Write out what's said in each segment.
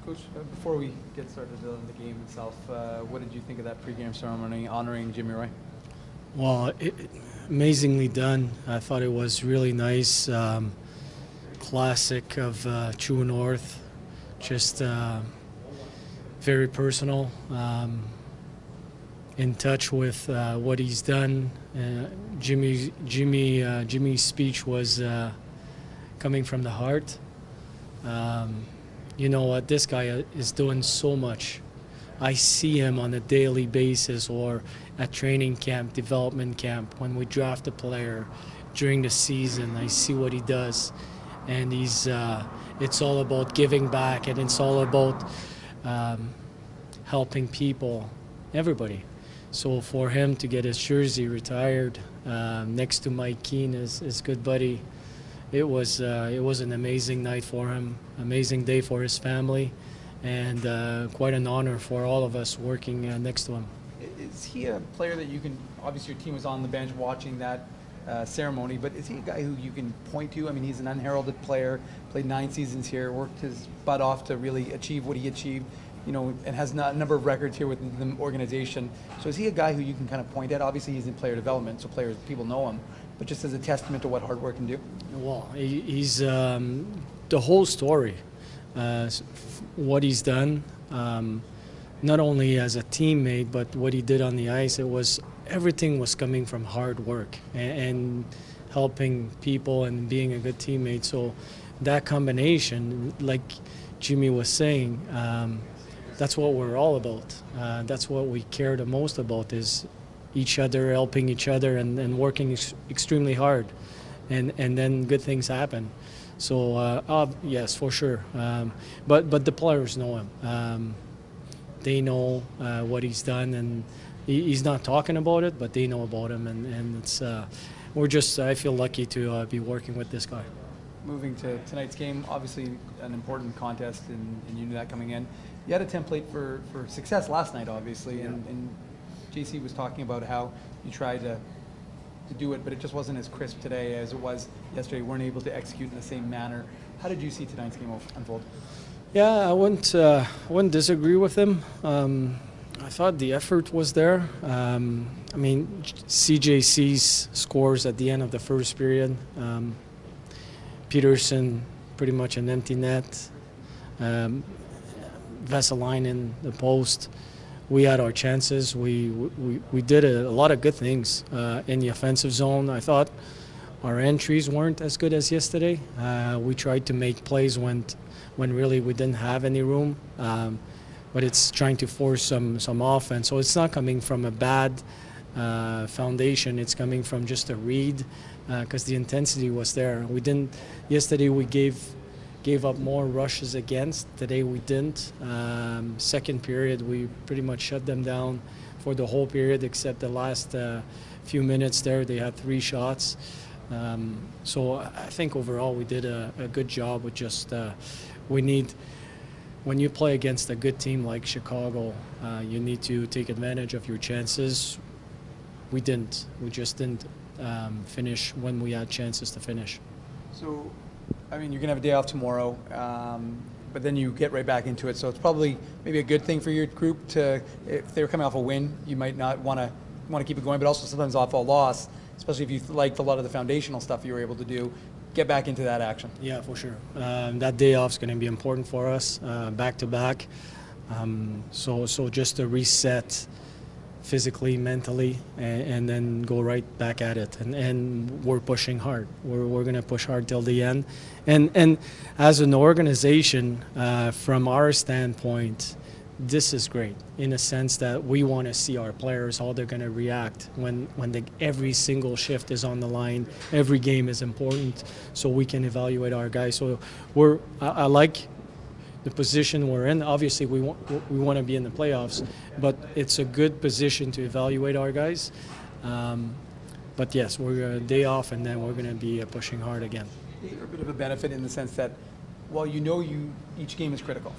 Coach, before we get started on the game itself, what did you think of that pregame ceremony honoring Jimmy Roy? Well, amazingly done. I thought it was really nice. Classic of True North. Just very personal. In touch with what he's done. Jimmy's speech was coming from the heart. You know what? This guy is doing so much. I see him on a daily basis or at training camp, development camp, when we draft a player during the season. I see what he does. And it's all about giving back, and it's all about helping people, everybody. So for him to get his jersey retired next to Mike Keane, his good buddy, it was an amazing night for him, amazing day for his family, and quite an honor for all of us working next to him. Is he a player that you can, obviously your team was on the bench watching that ceremony, but is he a guy who you can point to? I mean, he's an unheralded player, played 9 seasons here, worked his butt off to really achieve what he achieved, you know, and has a number of records here with the organization. So is he a guy who you can kind of point at? Obviously he's in player development, so people know him, but just as a testament to what hard work can do? Well, he's the whole story, what he's done, not only as a teammate, but what he did on the ice. Everything was coming from hard work and helping people and being a good teammate. So that combination, like Jimmy was saying, that's what we're all about. That's what we care the most about, is each other, helping each other, and working extremely hard. And then good things happen. So yes, for sure. But the players know him. They know what he's done, and he's not talking about it, but they know about him, and it's I feel lucky to be working with this guy. Moving to tonight's game, obviously an important contest, and you knew that coming in. You had a template for success last night, obviously, Yeah. and JC was talking about how you tried to do it, but it just wasn't as crisp today as it was yesterday. You weren't able to execute in the same manner. How did you see tonight's game unfold? Yeah, I wouldn't disagree with him. I thought the effort was there. I mean, CJC's scores at the end of the first period. Peterson, pretty much an empty net. Veselainen in the post. We had our chances. We did a lot of good things in the offensive zone. I thought our entries weren't as good as yesterday. We tried to make plays when really we didn't have any room. But it's trying to force some offense. So it's not coming from a bad foundation. It's coming from just a read, because the intensity was there. Yesterday we gave up more rushes against. Today we didn't. Second period we pretty much shut them down for the whole period, except the last few minutes there. They had 3 shots. So I think overall we did a good job with just when you play against a good team like Chicago, you need to take advantage of your chances. We didn't. We just didn't finish when we had chances to finish. So, I mean, you're going to have a day off tomorrow, but then you get right back into it. So it's probably maybe a good thing for your group to, if they were coming off a win, you might not want to keep it going, but also sometimes off a loss, especially if you liked a lot of the foundational stuff you were able to do, get back into that action. Yeah, for sure. That day off is going to be important for us, back to back. So just to reset physically, mentally, and then go right back at it. And we're pushing hard. We're going to push hard till the end. And as an organization, from our standpoint, this is great in a sense that we want to see our players, how they're going to react when every single shift is on the line. Every game is important, so we can evaluate our guys. So I like the position we're in. Obviously, we want to be in the playoffs, but it's a good position to evaluate our guys. But yes, we're a day off, and then we're going to be pushing hard again. You're a bit of a benefit in the sense that, while you know each game is critical.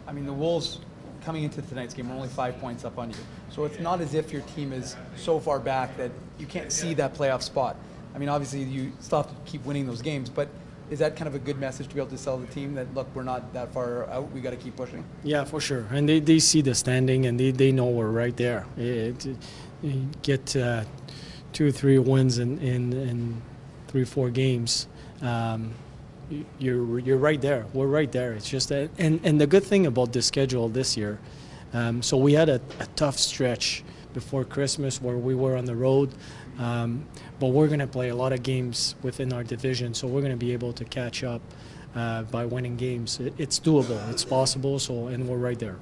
I mean, the Wolves coming into tonight's game are only 5 points up on you. So it's not as if your team is so far back that you can't see that playoff spot. I mean, obviously you still have to keep winning those games, but Is that kind of a good message to be able to sell the team that, look, we're not that far out, we got to keep pushing? Yeah, for sure. And they see the standing, and they know we're right there. You get 2 or 3 wins in 3-4 games. You're right there. We're right there. It's just that, and the good thing about the schedule this year, so we had a tough stretch before Christmas where we were on the road, but we're going to play a lot of games within our division, so we're going to be able to catch up by winning games. It's doable. It's possible. So, and we're right there.